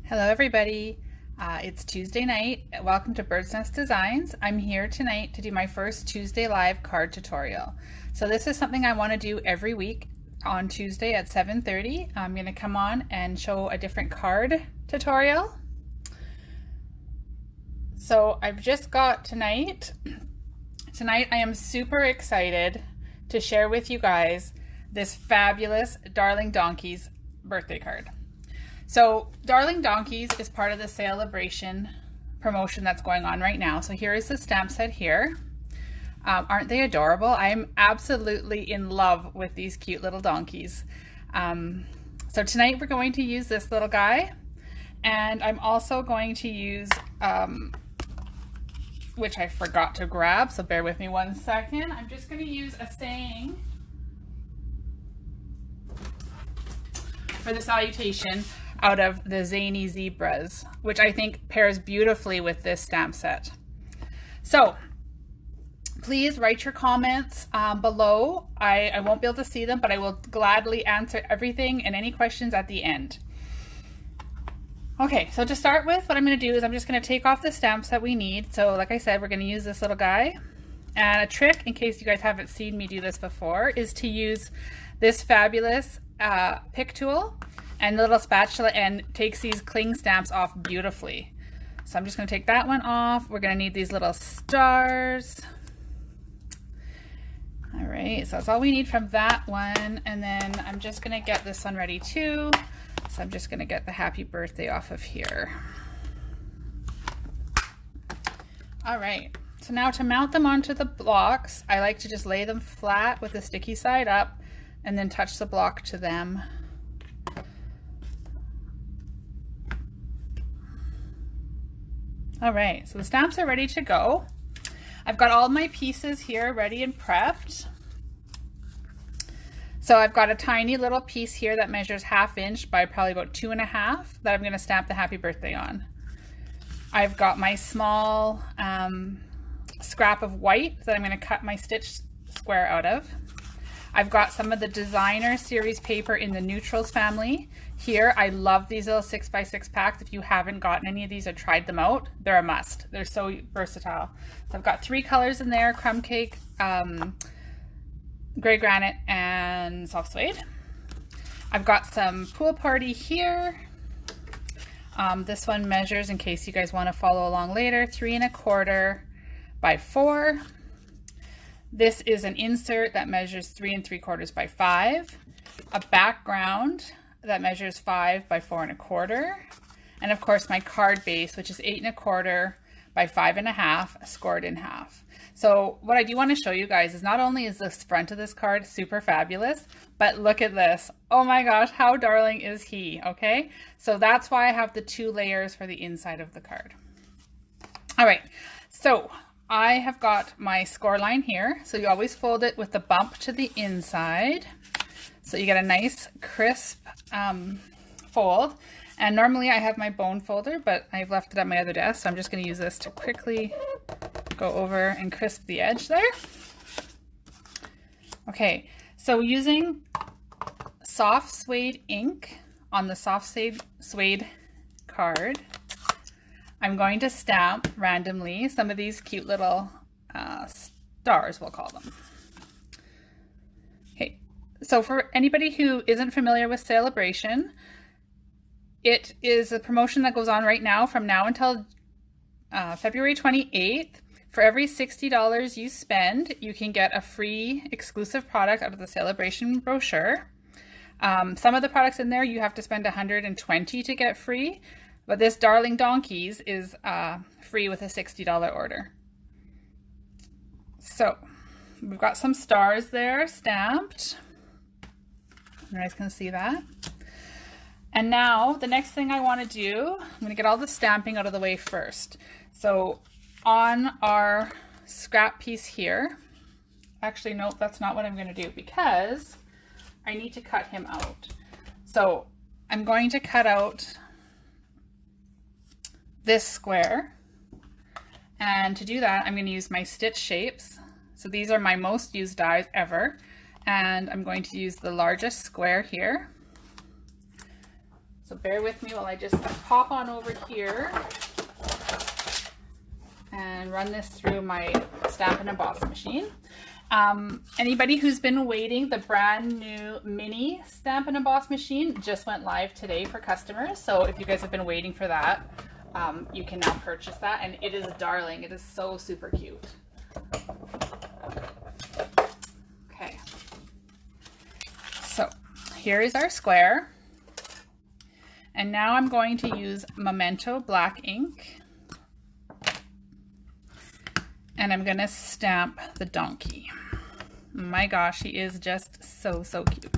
Hello everybody, it's Tuesday night. Welcome to Bird's Nest Designs. I'm here tonight to do my first Tuesday live card tutorial. So this is something I want to do every week on Tuesday at 7:30. I'm going to come on and show a different card tutorial. So I've just got tonight I am super excited to share with you guys this fabulous Darling Donkeys birthday card. So Darling Donkeys is part of the sale-a-bration promotion that's going on right now. So here is the stamp set here. Aren't they adorable? I'm absolutely in love with these cute little donkeys. So tonight we're going to use this little guy, and I'm also going to use, which I forgot to grab, so bear with me 1 second. I'm just going to use a saying for the salutation out of the Zany Zebras, which I think pairs beautifully with this stamp set. So please write your comments below. I won't be able to see them, but I will gladly answer everything and any questions at the end. Okay, so to start with, what I'm going to do is I'm just going to take off the stamps that we need. So like I said, we're going to use this little guy. And a trick, in case you guys haven't seen me do this before, is to use this fabulous pick tool and the little spatula, and takes these cling stamps off beautifully. So I'm just going to take that one off. We're going to need these little stars. All right, so that's all we need from that one. And then I'm just going to get this one ready too. So I'm just going to get the happy birthday off of here. All right, so now to mount them onto the blocks, I like to just lay them flat with the sticky side up and then touch the block to them. All right, so the stamps are ready to go. I've got all my pieces here ready and prepped. So I've got a tiny little piece here that measures 1/2 inch by probably about 2.5 that I'm going to stamp the happy birthday on. I've got my small scrap of white that I'm going to cut my stitch square out of. I've got some of the designer series paper in the neutrals family. Here, I love these little 6x6 packs. If you haven't gotten any of these or tried them out, they're a must. They're so versatile. So I've got 3 colors in there: crumb cake, gray granite, and soft suede. I've got some pool party here. This one measures, in case you guys want to follow along later, 3¼ by 4. This is an insert that measures 3¾ by 5. A background that measures 5 by 4¼ and of course my card base, which is 8¼ by 5½ scored in half. So what I do want to show you guys is not only is this front of this card super fabulous, but look at this. Oh my gosh, how darling is he? Okay, so that's why I have the 2 layers for the inside of the card. All right, so I have got my score line here. So you always fold it with the bump to the inside, so you get a nice crisp fold. And normally I have my bone folder, but I've left it at my other desk, so I'm just going to use this to quickly go over and crisp the edge there. Okay, so using soft suede ink on the soft suede card, I'm going to stamp randomly some of these cute little stars, we'll call them. Okay, so for anybody who isn't familiar with sale-a-bration, it is a promotion that goes on right now from now until February 28th. For every $60 you spend, you can get a free exclusive product out of the sale-a-bration brochure. Some of the products in there you have to spend $120 to get free, but this Darling Donkeys is free with a $60 order. So we've got some stars there stamped. You guys can see that. And now the next thing I want to do, I'm going to get all the stamping out of the way first. So on our scrap piece here, actually nope, that's not what I'm going to do, because I need to cut him out. So I'm going to cut out this square, and to do that I'm going to use my stitch shapes. So these are my most used dies ever, and I'm going to use the largest square here. So bear with me while I just pop on over here and run this through my Stampin' Emboss machine. Anybody who's been waiting, the brand new mini Stampin' Emboss machine just went live today for customers. So if you guys have been waiting for that, you can now purchase that, and it is darling. It is so super cute. Okay, so here is our square. And now I'm going to use Memento black ink, and I'm going to stamp the donkey. My gosh, he is just so, so cute.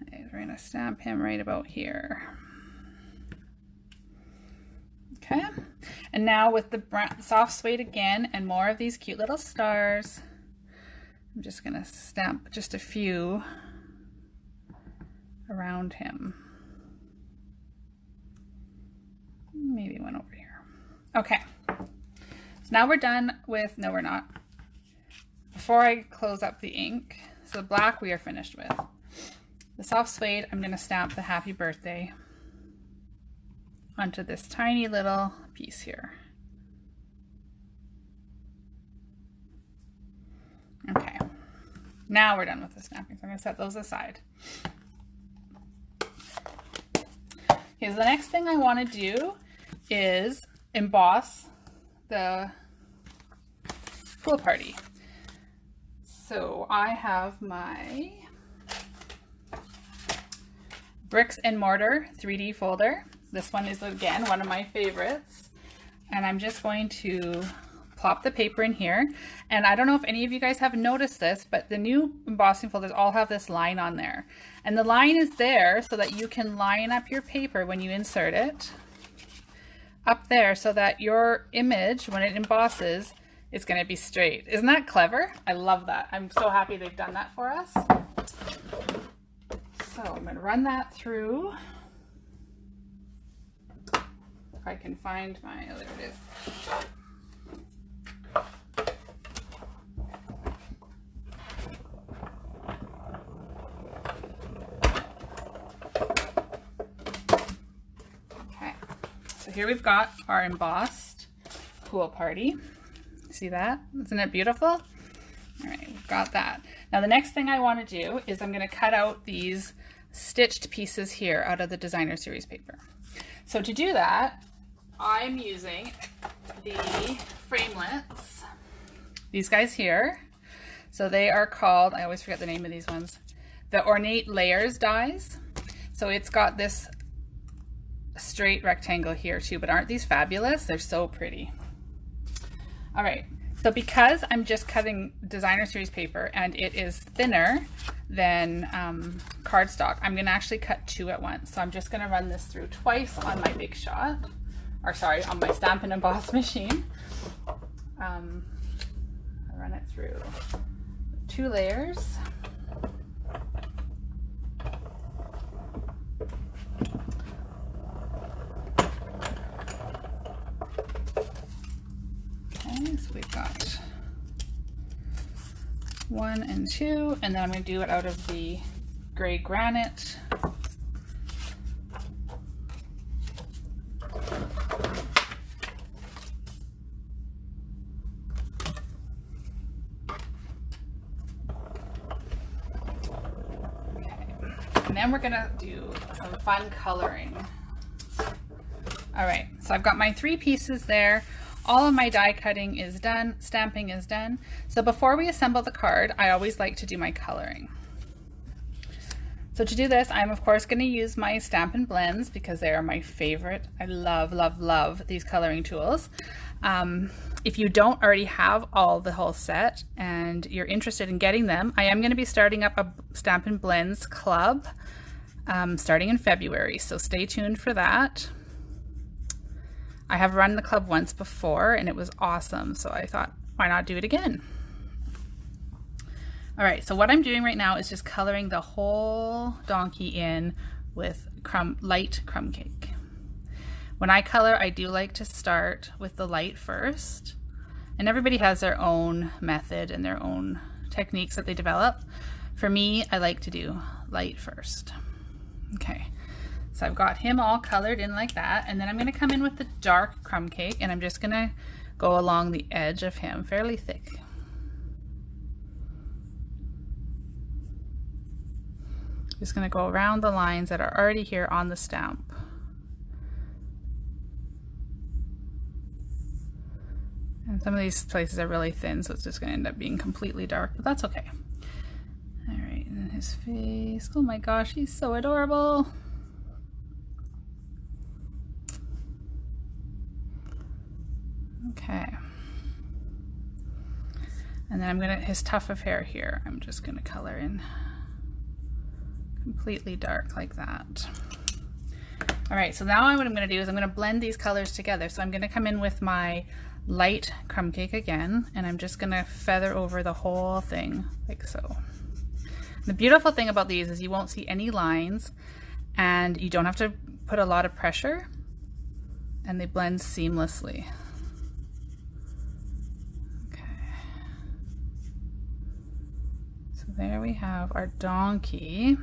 Okay, we're going to stamp him right about here. Okay, and now with the soft suede again and more of these cute little stars, I'm just going to stamp just a few around him. Maybe one over here. Okay, so now we're done with, no we're not. Before I close up the ink, so the black we are finished with. The soft suede, I'm going to stamp the happy birthday onto this tiny little piece here. Okay, now we're done with the stamping, so I'm going to set those aside. Okay, so the next thing I want to do is emboss the pool party. So I have my bricks and mortar 3D folder. This one is again one of my favorites, and I'm just going to plop the paper in here. And I don't know if any of you guys have noticed this, but the new embossing folders all have this line on there, and the line is there so that you can line up your paper when you insert it up there, so that your image, when it embosses, is going to be straight. Isn't that clever? I love that. I'm so happy they've done that for us. So I'm going to run that through. If I can find my, oh, there it is. So here we've got our embossed pool party. See that? Isn't it beautiful? All right, we've got that. Now the next thing I want to do is I'm going to cut out these stitched pieces here out of the designer series paper. So to do that, I'm using the framelits, these guys here. So they are called, I always forget the name of these ones, the Ornate Layers dies. So it's got this straight rectangle here too, but aren't these fabulous? They're so pretty. All right, so because I'm just cutting designer series paper and it is thinner than cardstock, I'm gonna actually cut two at once. So I'm just gonna run this through twice on my Big Shot, or sorry, on my Stampin' Emboss machine. I run it through 2 layers. So we've got 1 and 2, and then I'm going to do it out of the gray granite. Okay. And then we're going to do some fun coloring. All right, so I've got my 3 pieces there. All of my die cutting is done, stamping is done. So before we assemble the card, I always like to do my coloring. So to do this, I'm of course going to use my Stampin' Blends because they are my favorite. I love, love, love these coloring tools. If you don't already have the whole set and you're interested in getting them, I am going to be starting up a Stampin' Blends club starting in February, so stay tuned for that. I have run the club once before and it was awesome, so I thought, why not do it again? All right, so what I'm doing right now is just coloring the whole donkey in with light crumb cake. When I color, I do like to start with the light first, and everybody has their own method and their own techniques that they develop. For me, I like to do light first. Okay, So I've got him all colored in like that, and then I'm going to come in with the dark crumb cake, and I'm just going to go along the edge of him fairly thick. Just going to go around the lines that are already here on the stamp. And some of these places are really thin, so it's just going to end up being completely dark, but that's okay. All right, and then his face. Oh my gosh, he's so adorable. Okay. And then I'm going to, his tuft of hair here, I'm just going to color in completely dark like that. All right, so now what I'm going to do is I'm going to blend these colors together. So I'm going to come in with my light crumb cake again, and I'm just going to feather over the whole thing like so. The beautiful thing about these is you won't see any lines, and you don't have to put a lot of pressure, and they blend seamlessly. Okay. So there we have our donkey.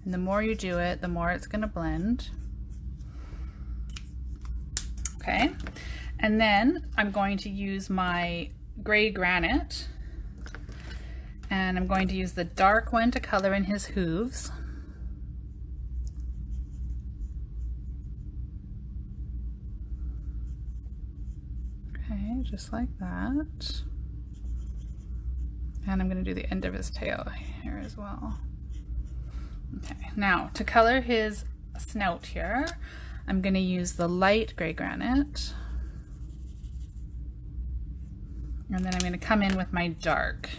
And the more you do it, the more it's going to blend. Okay. And then I'm going to use my gray granite, and I'm going to use the dark one to color in his hooves. Okay, just like that. And I'm going to do the end of his tail here as well. Okay, now to color his snout here, I'm going to use the light gray granite. And then I'm going to come in with my dark.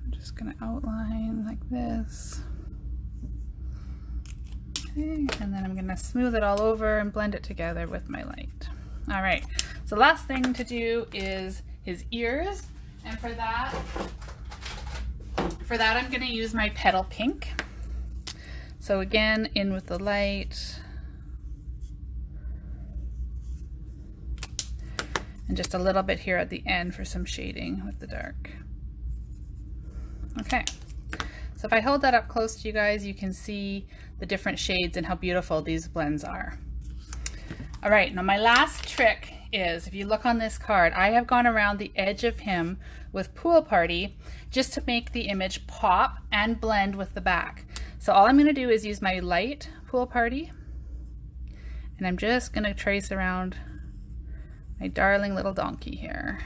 I'm just going to outline like this. Okay, and then I'm going to smooth it all over and blend it together with my light. All right, so last thing to do is his ears. And for that I'm going to use my petal pink. So again, in with the light. And just a little bit here at the end for some shading with the dark. Okay, so if I hold that up close to you guys, you can see the different shades and how beautiful these blends are. All right, now my last trick is, if you look on this card, I have gone around the edge of him with Pool Party just to make the image pop and blend with the back. So all I'm going to do is use my light Pool Party, and I'm just going to trace around my darling little donkey here.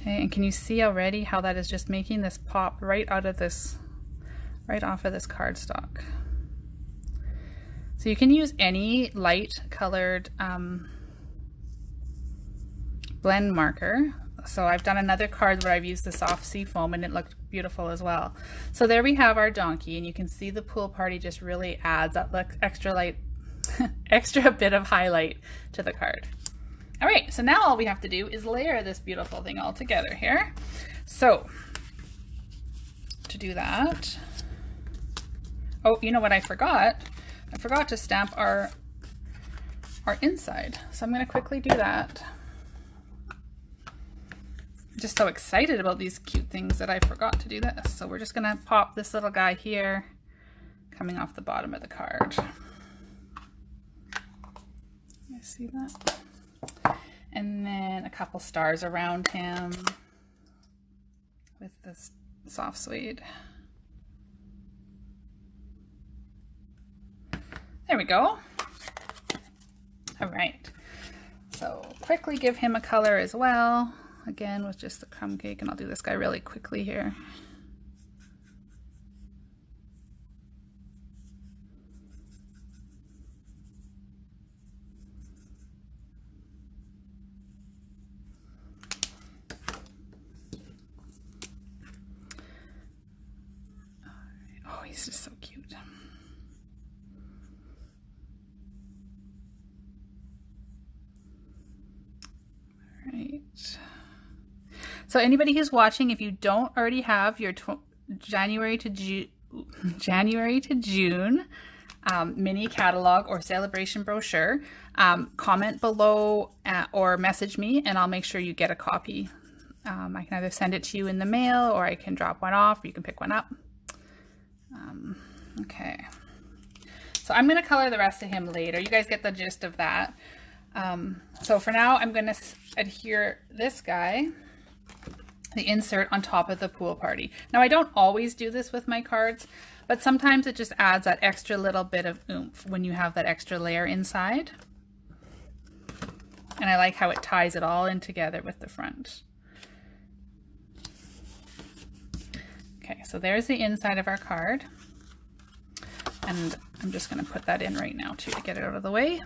Okay, and can you see already how that is just making this pop right out of this, right off of this cardstock? So you can use any light colored blend marker. So I've done another card where I've used the soft sea foam, and it looked beautiful as well. So there we have our donkey, and you can see the Pool Party just really adds that extra light, extra bit of highlight to the card. All right, so now all we have to do is layer this beautiful thing all together here. So to do that, oh, you know what I forgot? I forgot to stamp our inside. So I'm going to quickly do that. I'm just so excited about these cute things that I forgot to do this. So we're just going to pop this little guy here, coming off the bottom of the card. You see that? And then a couple stars around him with this soft suede. There we go. All right, so quickly give him a color as well, again with just the crumb cake, and I'll do this guy really quickly here. Oh, he's just so cute. Right. So anybody who's watching, if you don't already have your January to June mini catalog or sale-a-bration brochure, comment below or message me and I'll make sure you get a copy. I can either send it to you in the mail or I can drop one off, or you can pick one up. Okay, so I'm going to color the rest of him later. You guys get the gist of that. So for now, I'm going to adhere this guy, the insert, on top of the pool party. Now, I don't always do this with my cards, but sometimes it just adds that extra little bit of oomph when you have that extra layer inside. And I like how it ties it all in together with the front. Okay, so there's the inside of our card. And I'm just going to put that in right now too to get it out of the way.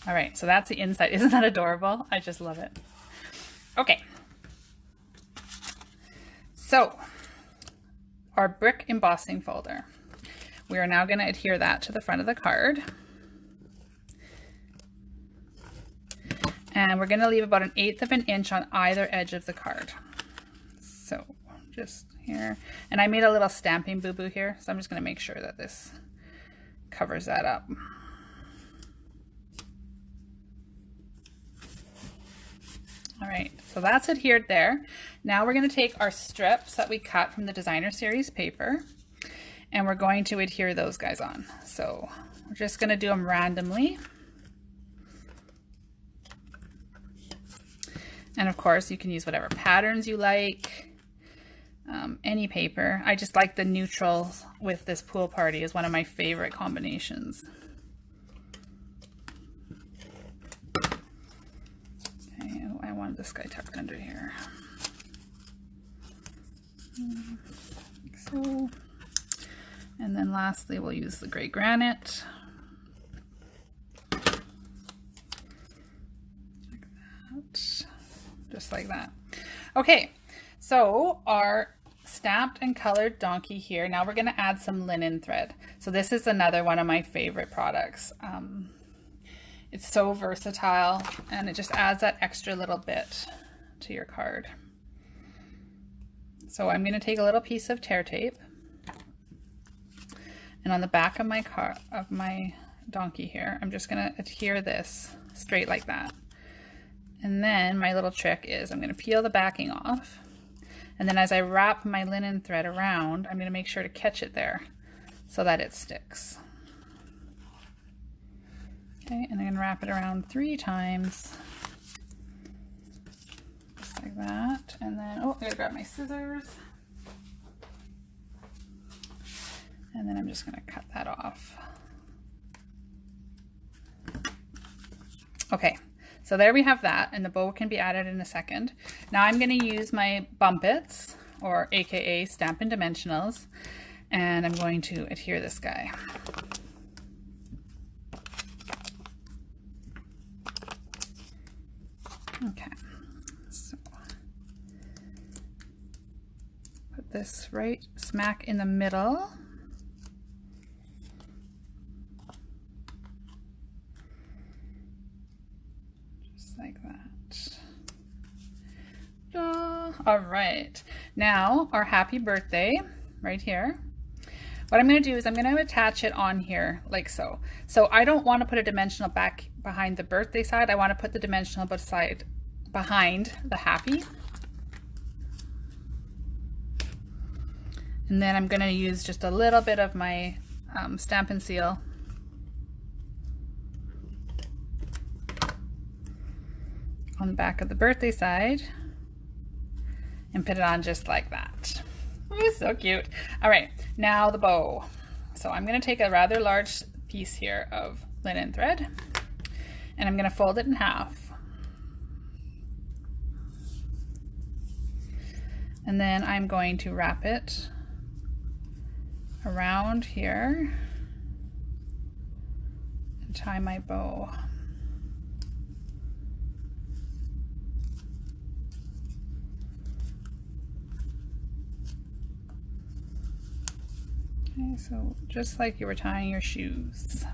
All right, so that's the inside. Isn't that adorable? I just love it. Okay. So our brick embossing folder. We are now going to adhere that to the front of the card. And we're going to leave about 1/8 of an inch on either edge of the card. So just here. And I made a little stamping boo-boo here, so I'm just going to make sure that this covers that up. All right, so that's adhered there. Now we're going to take our strips that we cut from the designer series paper and we're going to adhere those guys on. So we're just going to do them randomly. And of course you can use whatever patterns you like, any paper. I just like the neutrals with this pool party is one of my favorite combinations. Okay, oh, I want this guy tucked under here. Like so. And then lastly, we'll use the gray granite. Like that. Just like that. Okay, so our stamped and colored donkey here. Now we're going to add some linen thread. So this is another one of my favorite products. It's so versatile and it just adds that extra little bit to your card. So I'm going to take a little piece of tear tape, and on the back of my donkey here, I'm just going to adhere this straight like that. And then my little trick is I'm going to peel the backing off, and then as I wrap my linen thread around, I'm going to make sure to catch it there so that it sticks. Okay, and I'm going to wrap it around 3 times, just like that. And then, oh, I gotta grab my scissors. And then I'm just going to cut that off. Okay, so there we have that, and the bow can be added in a second. Now I'm going to use my bumpets, or AKA Stampin' Dimensionals, and I'm going to adhere this guy. Okay, so put this right smack in the middle. Just like that. All right, now our happy birthday right here. What I'm going to do is I'm going to attach it on here like so. So I don't want to put a dimensional back behind the birthday side. I want to put the dimensional side behind the happy. And then I'm going to use just a little bit of my Stampin' Seal on the back of the birthday side and put it on just like that. Ooh, so cute. All right, now the bow. So I'm going to take a rather large piece here of linen thread and I'm going to fold it in half. And then I'm going to wrap it around here and tie my bow. Okay, so just like you were tying your shoes.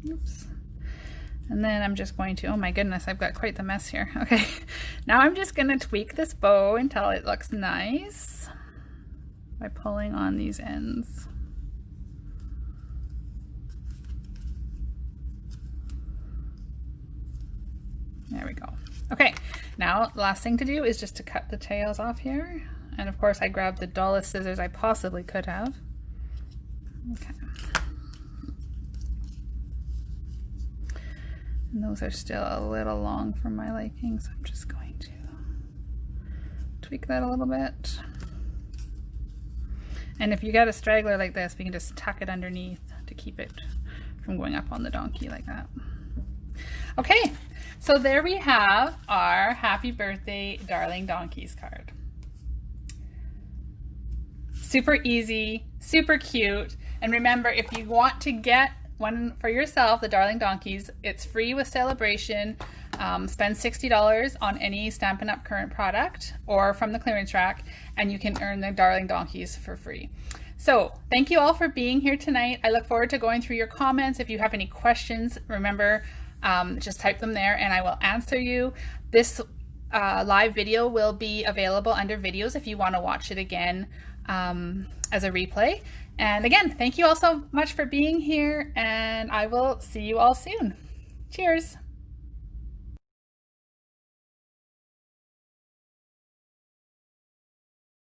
Oops. And then I'm just going to, oh my goodness, I've got quite the mess here. Okay, now I'm just going to tweak this bow until it looks nice by pulling on these ends. There we go. Okay, now the last thing to do is just to cut the tails off here. And of course I grabbed the dullest scissors I possibly could have. Okay. And those are still a little long for my liking, so I'm just going to tweak that a little bit. And if you got a straggler like this, we can just tuck it underneath to keep it from going up on the donkey like that. Okay, so there we have our Happy Birthday Darling Donkeys card. Super easy, super cute. And remember, if you want to get one for yourself, the Darling Donkeys, it's free with sale-a-bration. Spend $60 on any Stampin' Up! Current product or from the clearance rack, and you can earn the Darling Donkeys for free. So thank you all for being here tonight. I look forward to going through your comments. If you have any questions, remember, just type them there and I will answer you. This live video will be available under videos if you want to watch it again as a replay. And again, thank you all so much for being here, and I will see you all soon. Cheers.